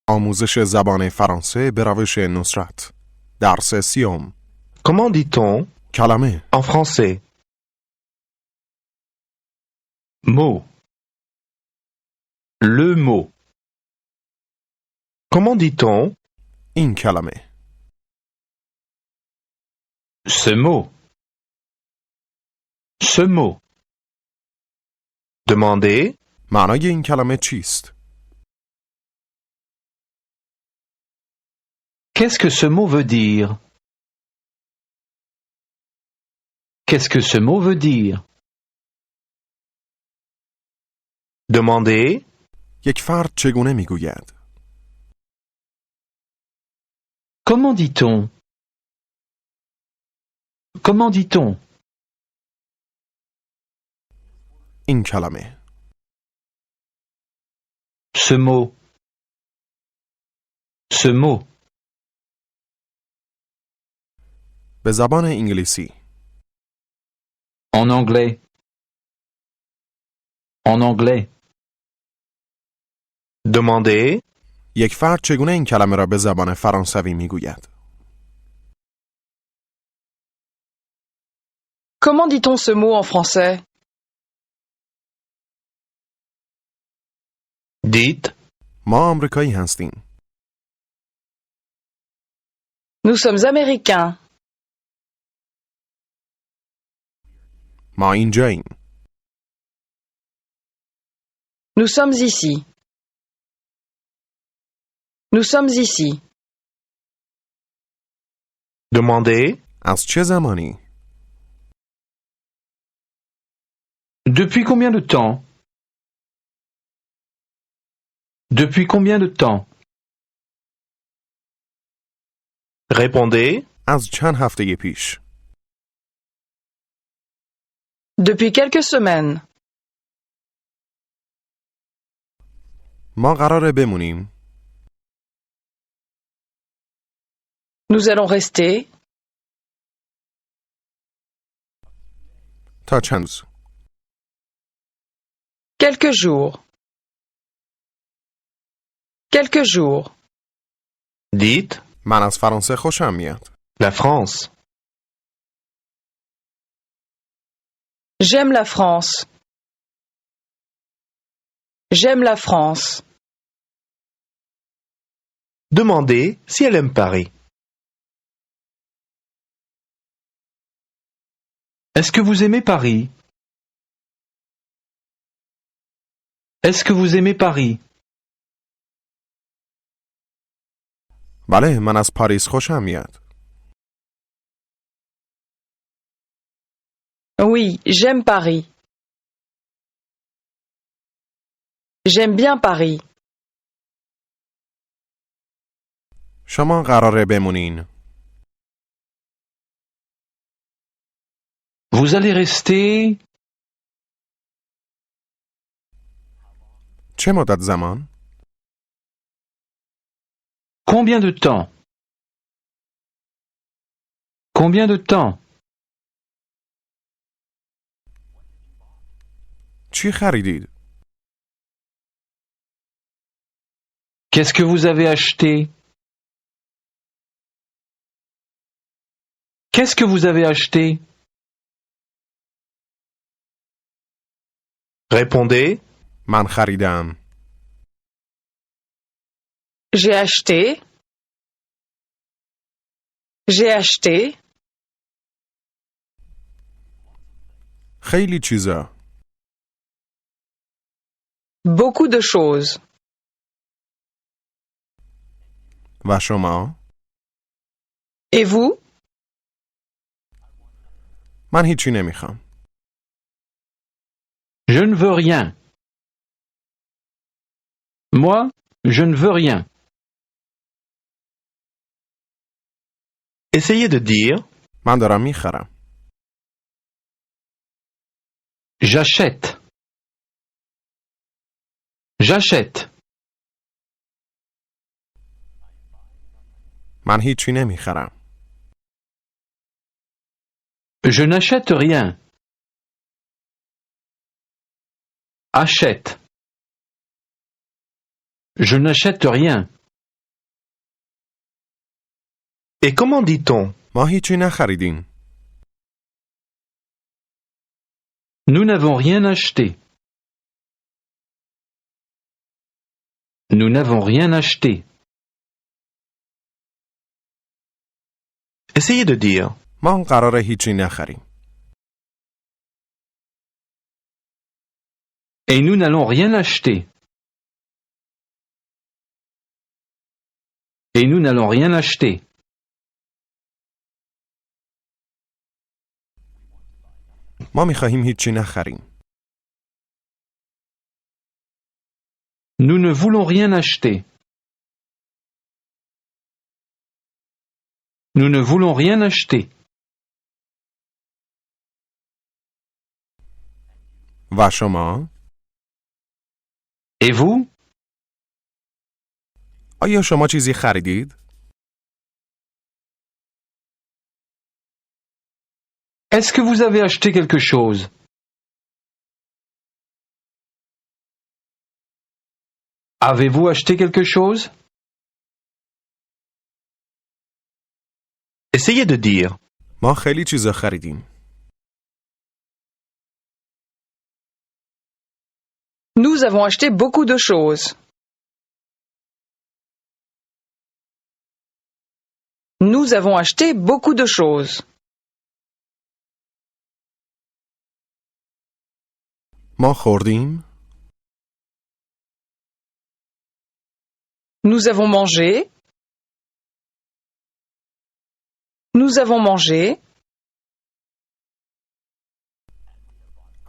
آموزش زبان فرانسه به روش نصرت. درس 30. Comment dit-on کلمه. en français? Mot. Le mot. Comment dit-on این کلمه. Ce mot. Ce mot. Demandez. معنای این کلمه چیست؟ Qu'est-ce que ce mot veut dire? Qu'est-ce que ce mot veut dire? Demandez. یک فرد چگونه میگوید؟ Comment dit-on? Comment dit-on? این کلمه. Ce mot. Ce mot. به زبان انگلیسی. En anglais. En anglais. Demandez. یک فرد چگونه این کلمه را به زبان فرانسوی میگوید؟ Comment dit-on ce mot en français? Dites. ما آمریکایی هستیم. Nous sommes américains. ما اینجاییم. Nous sommes ici. Nous sommes ici. Demandez. از چه زمانی؟ Depuis combien de temps? Depuis combien de temps? Répondez. از چند هفته پیش. Depuis quelques semaines. ما قراره بمونیم. Nous allons rester. تا چند روز. Quelques jours. Quelques jours. Dites. من از فرانسه خوشم میاد. La France. J'aime la France. J'aime la France. Demandez si elle aime Paris. Est-ce que vous aimez Paris? Est-ce que vous aimez Paris? بله من از پاریس خوشم میاد. Oui, j'aime Paris. J'aime bien Paris. شما قراره بمونین. Vous allez rester چه مدت زمان؟ combien de temps? Combien de temps? چی خریدید؟ Qu'est-ce que vous avez acheté? Qu'est-ce que vous avez acheté? Répondez. من خریدم. J'ai acheté. J'ai acheté. خیلی چیزا. Beaucoup de choses. و شما؟ Et vous? من هیچی نمیخوام. Je ne veux rien. Moi, je ne veux rien. Essayez de dire. من دارم میخرم. J'achète. J'achète. من هیچی نمیخرم. Je n'achète rien. Achète. Je n'achète rien. Et comment dit-on? ما هیچی نخریدیم. Nous n'avons rien acheté. Nous n'avons rien acheté. Essayez de dire. ما قراره هیچی نخریم. Et nous n'allons rien acheter. Et nous n'allons rien acheter. ما میخواهیم هیچی نخریم. Nous ne voulons rien acheter. Nous ne voulons rien acheter. و شما؟ Et vous? آیا شما چیزی خریدید؟ Est-ce que vous avez acheté quelque chose? Avez-vous acheté quelque chose? Essayez de dire. ما خیلی چیزا خریدیم. Nous avons acheté beaucoup de choses. Nous avons acheté beaucoup de choses. ما خوردیم. Nous avons mangé. Nous avons mangé.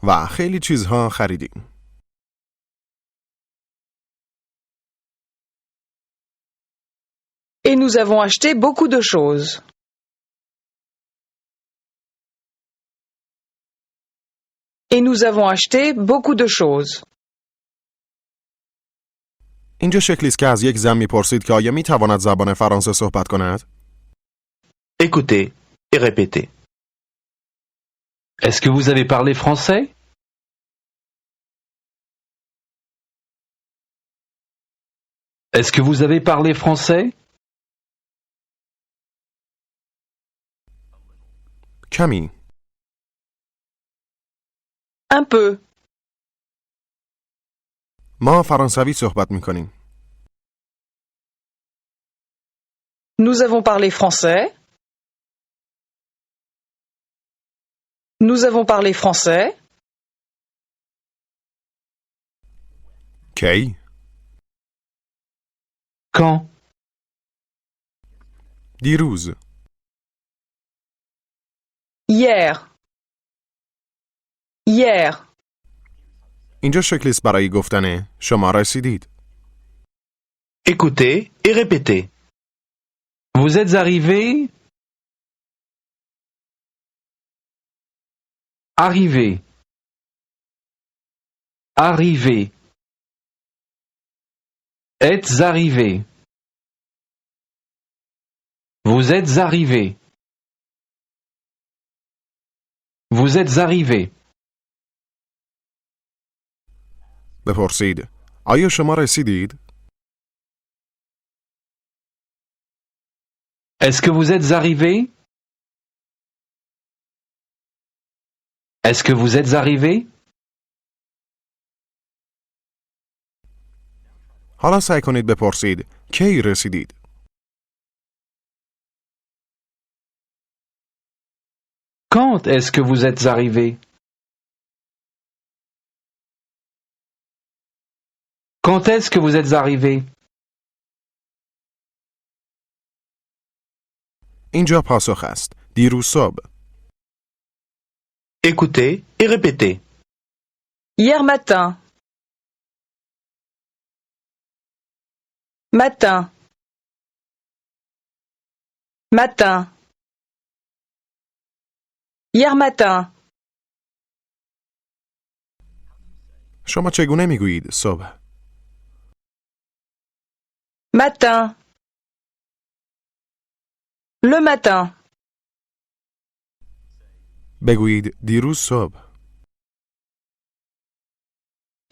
و خیلی چیزها خریدیم. Et nous avons acheté beaucoup de choses. Et nous avons acheté beaucoup de choses. اینجا شکلی است که از یک زن میپرسید که آیا میتواند زبان فرانسه صحبت کند؟ Écoutez et répétez. Est-ce que vous avez parlé français? Est-ce que vous avez parlé français? کمی. Un peu. ما فرانسوی صحبت میکنیم. Nous avons parlé français. Nous avons parlé français. کی؟ Quand? دیروز. Hier. Hier. اینجا شکلی است برای گفتن شما رسیدید. Écoutez et répétez. Vous êtes arrivé? Arrivé. Arrivé. Êtes arrivé. Vous êtes arrivé. Vous êtes arrivé. بپرسید آیا شما رسیدید؟ Est-ce que vous êtes arrivé? Est-ce que vous êtes arrivé? حالا سعی کنید بپرسید کی رسیدید؟ Quand est-ce que vous êtes arrivé? Quand est-ce que vous êtes arrivé? اینجا پاسخ است. دیروز صبح. Écoutez et répétez. Hier matin. Matin. Matin. Hier matin. شما چگونه میگویید صبح؟ Matin. Le matin. بگویید دیروز صبح.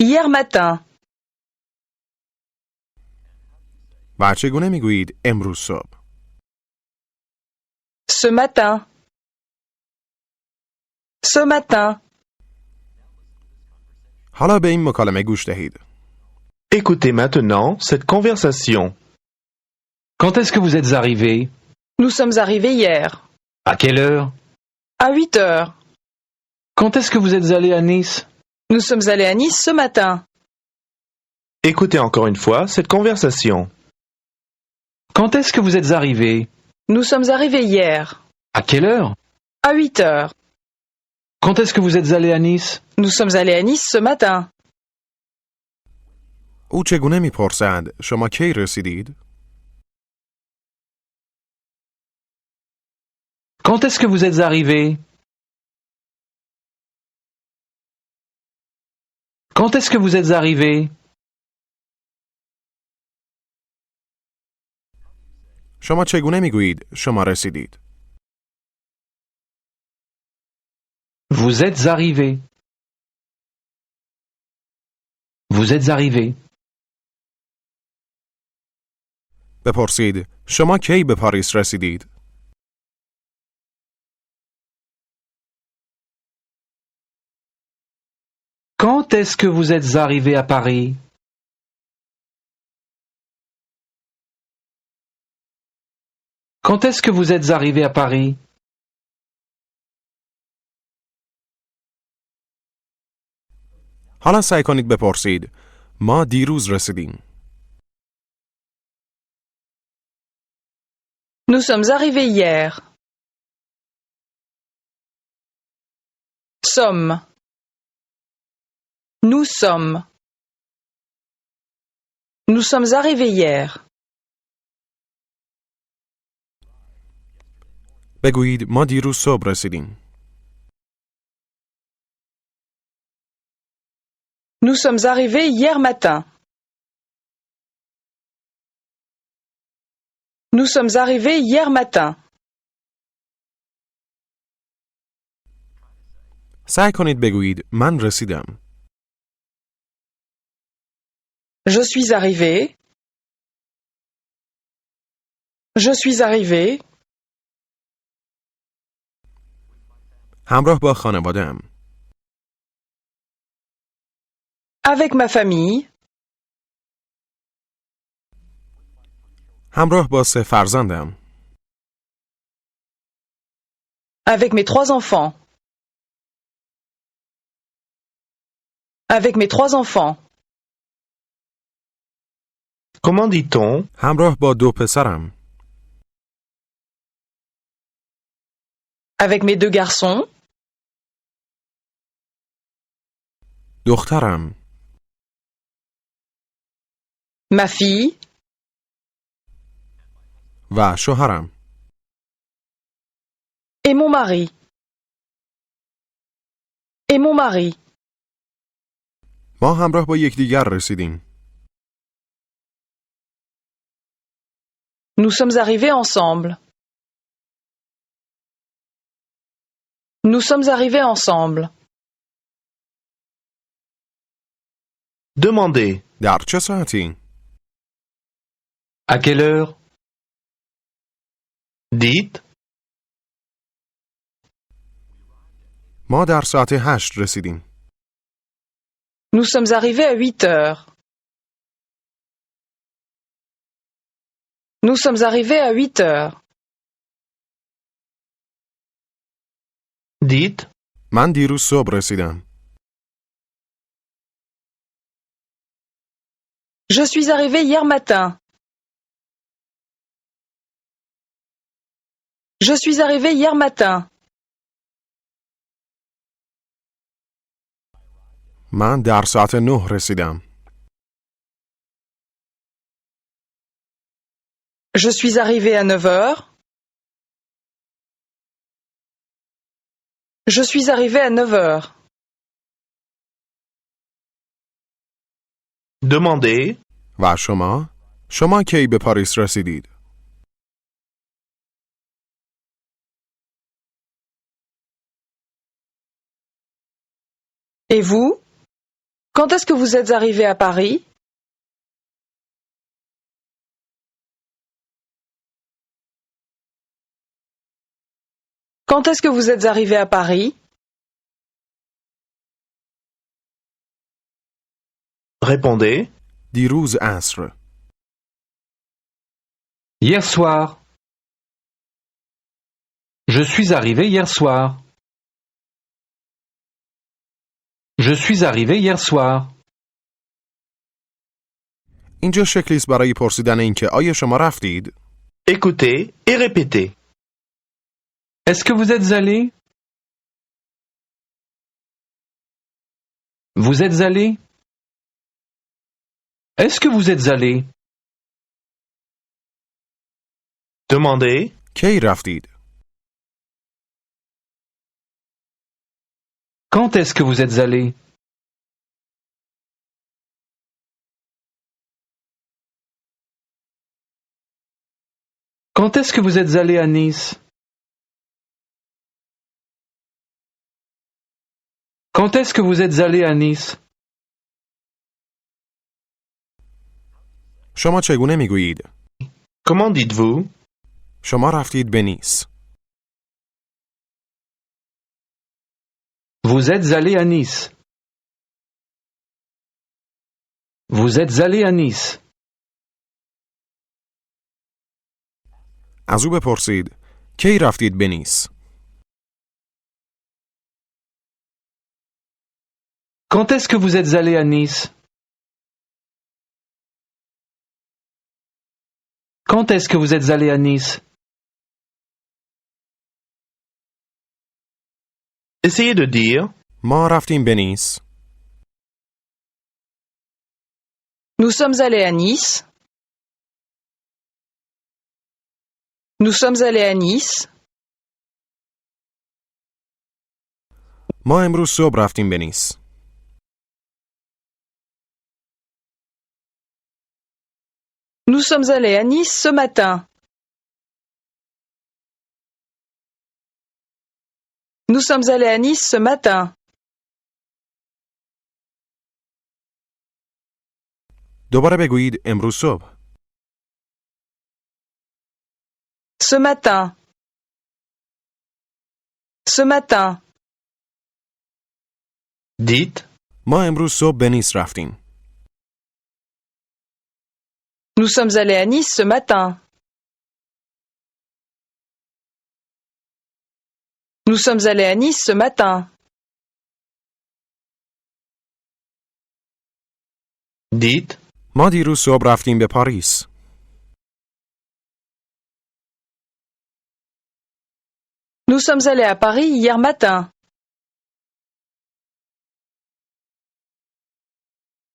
Hier matin. و چگونه میگویید امروز صبح؟ Ce matin. Ce matin. حالا به این مکالمه گوش دهید. Écoutez maintenant cette conversation. Quand est-ce que vous êtes arrivé? Nous sommes arrivés hier. À quelle heure? À 8 heures. Quand est-ce que vous êtes allé à Nice? Nous sommes allés à Nice ce matin. Écoutez encore une fois cette conversation. Quand est-ce que vous êtes arrivé? Nous sommes arrivés hier. À quelle heure? À 8 heures. Quand est-ce que vous êtes allé à Nice? Nous sommes allés à Nice ce matin. او چگونه میپرسد شما کی رسیدید؟ Quand est-ce que vous êtes arrivé? Quand est-ce que vous êtes arrivé? شما چگونه میگویید شما رسیدید؟ Vous êtes arrivé. Vous êtes arrivé. بپرسید شما کی به پاریس رسیدید؟ Quand est-ce que vous êtes arrivé à Paris? Quand est-ce que vous êtes arrivé à Paris? حالا سعی کنید بپرسید ما دیروز رسیدیم. Nous sommes arrivés hier. Sommes. Nous sommes. Nous sommes arrivés hier. بگویید ما دیروز صبح رسیدیم. Nous sommes arrivés hier matin. Nous sommes arrivés hier matin. سعی کنید بگویید من رسیدم. Je suis arrivé. Je suis arrivé. همراه با خانواده‌ام. Avec ma famille. همراه با 3 فرزندم. Avec mes 3 enfants. Avec mes 3 enfants. Comment dit-on? همراه با 2 پسرم. Avec mes 2 garçons. دخترم. Ma fille. و شوهرم. Et mon mari. Et mon mari. ما همراه با یکدیگر رسیدیم. Nous sommes arrivés ensemble. Nous sommes arrivés ensemble. Demandez. در چه ساعتی؟ À quelle heure? Dites. ما در ساعت 8 رسیدیم. Nous sommes arrivés à 8 heures. Nous sommes arrivés à 8 heures. Dites. من دیروز صبح رسیدم. Je suis arrivé hier matin. Je suis arrivé hier matin. من در ساعت 9 رسیدم. Je suis arrivé à 9 heures. Je suis arrivé à 9 heures. Demandez. و شما؟ شما کی به پاریس رسیدید؟ Et vous? Quand est-ce que vous êtes arrivé à Paris? Quand est-ce que vous êtes arrivé à Paris? Répondez. دیروز عصر. Hier soir. Je suis arrivé hier soir. Je suis arrivé hier soir. اینجا شکلی است برای پرسیدن اینکه آیا شما رفتید؟ Écoutez et répétez. Est-ce que vous êtes allé? Vous êtes allé? Est-ce que vous êtes allé? Demandez. کی رفتید؟ Quand est-ce que vous êtes allé? Quand est-ce que vous êtes allé à Nice? Quand est-ce que vous êtes allé à Nice? شما چگونه میگویید؟ Comment dites-vous? شما رفتید به نیس. Vous êtes allé à Nice. Vous êtes allé à Nice. از او بپرسید کی رفتید به نیس؟ Quand est-ce que vous êtes allé à Nice? Quand est-ce que vous êtes allé à Nice? Essayez de dire. ما رفتیم به نیس. Nous sommes allés à Nice. Nous sommes allés à Nice. ما امروز صبح رفتیم به نیس. Nous sommes allés à Nice ce matin. Nous sommes allés à Nice ce matin. دوباره بگویید امروز صبح. Ce matin. Ce matin. Dites. ما امروز صبح به نیس رفتیم. Nous sommes allés à Nice ce matin. Nous sommes allés à Nice ce matin. Dites. ما دیروز صبح رفتیم به پاریس. Nous sommes allés à Paris hier matin.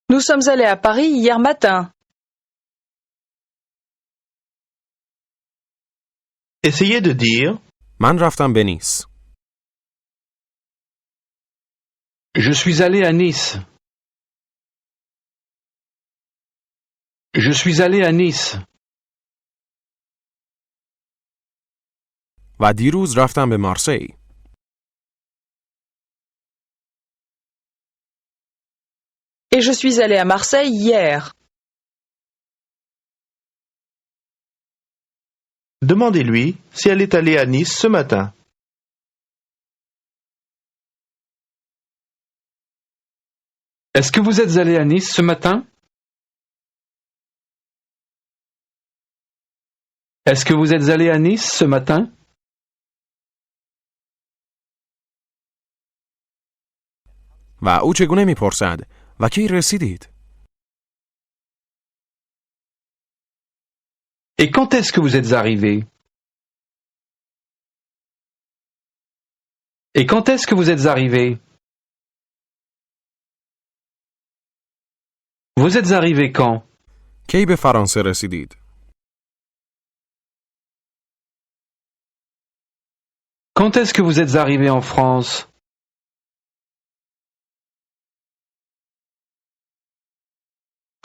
Nous sommes allés à Paris hier matin. Essayez de dire. من رفتم به نیس. Je suis allé à Nice. Je suis allé à Nice. و دیروز رفتم به مارسی. Et je suis allé à Marseille hier. Demandez-lui si elle est allée à Nice ce matin. Est-ce que vous êtes allé à Nice ce matin? Est-ce que vous êtes allé à Nice ce matin? و او چگونه میپرسد و کی رسیدید؟ Et quand est-ce que vous êtes arrivé? Et quand est-ce que vous êtes arrivé? Vous êtes arrivé quand? کی به فرانسه رسیدید؟ Quand est-ce que vous êtes arrivé en France?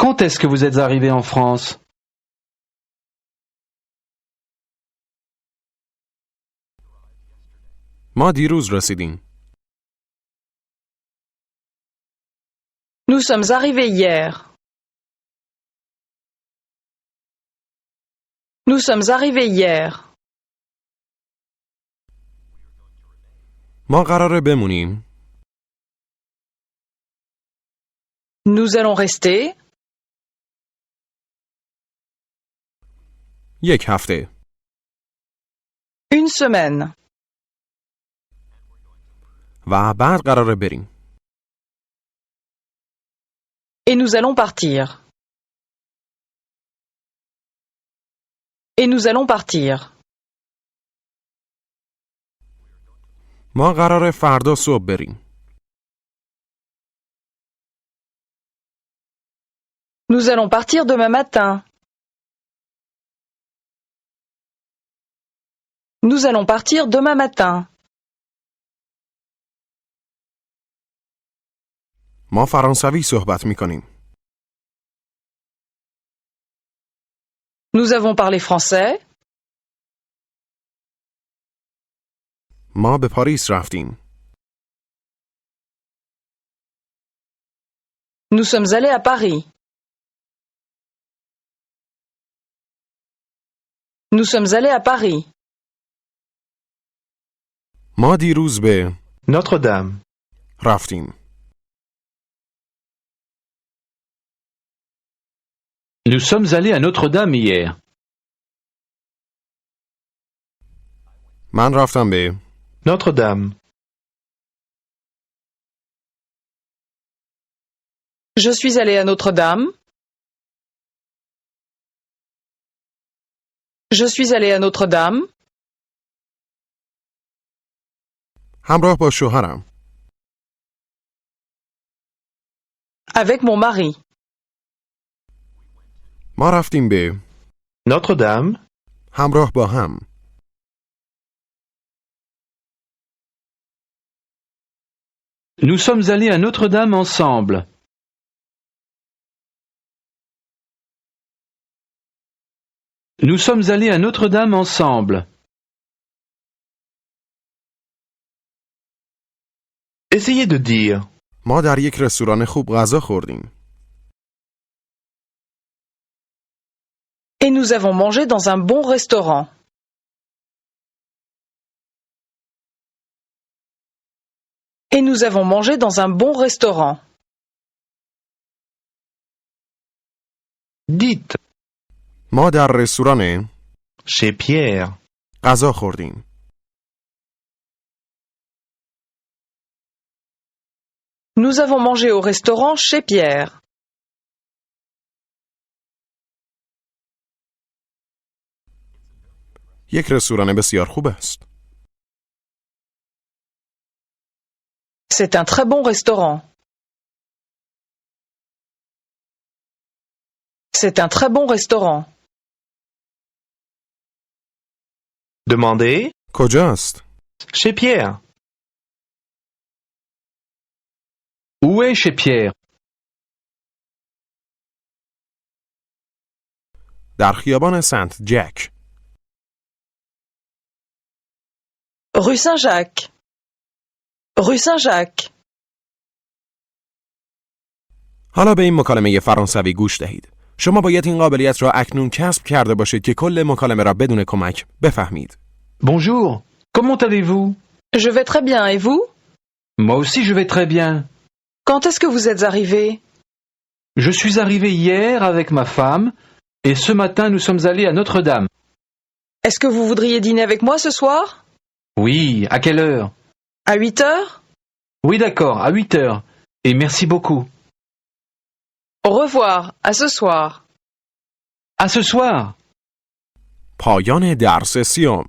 Quand est-ce que vous êtes arrivé en France? ما دیروز رسیدیم. Nous sommes arrivés hier. Nous sommes arrivés hier. ما قراره بمونیم. Nous allons rester 1 هفته. une semaine. و بعد قراره بریم. Et nous allons partir. Et nous allons partir. ما قراره فردا صبح بریم. Nous allons partir demain matin. Nous allons partir demain matin. ما فرانسوی صحبت می کنیم. Nous avons parlé français. ما به پاریس رفتیم. Nous sommes allés à Paris. Nous sommes allés à Paris. ما دیروز به Notre-Dame. رفتیم. Nous sommes allés à Notre-Dame hier. من رفتم به Notre-Dame. Je suis allé à Notre-Dame. Je suis allé à Notre-Dame. همراه با شوهرم. Avec mon mari. ما رفتیم به Notre-Dame. همراه با هم. Nous sommes allés à Notre-Dame ensemble. Nous sommes allés à Notre-Dame ensemble. Essayez de dire. ما در یک رستوران خوب غذا خوردیم. Et nous avons mangé dans un bon restaurant. Et nous avons mangé dans un bon restaurant. Dites. ما در رستوران Chez Pierre. غذا خوردیم. Nous avons mangé au restaurant chez Pierre. یک رستوران بسیار خوب است. C'est un très bon restaurant. C'est un très bon restaurant. Demandez. کجاست؟ Chez Pierre. Où est chez Pierre? در خیابان سنت جک. Rue Saint-Jacques. Rue Saint-Jacques. حالا به این مکالمه فرانسوی گوش دهید. شما باید این قابلیت را اکنون کسب کرده باشید که کل مکالمه را بدون کمک بفهمید. Bonjour, comment allez-vous? Je vais très bien, et vous? Moi aussi je vais très bien. Quand est-ce que vous êtes arrivé? Je suis arrivé hier avec ma femme et ce matin nous sommes allés à Notre-Dame. Est-ce que vous voudriez dîner avec moi ce soir? Oui, à quelle heure? À 8 heures? Oui d'accord, à 8 heures. Et merci beaucoup. Au revoir, à ce soir. À ce soir. پایان درس 30.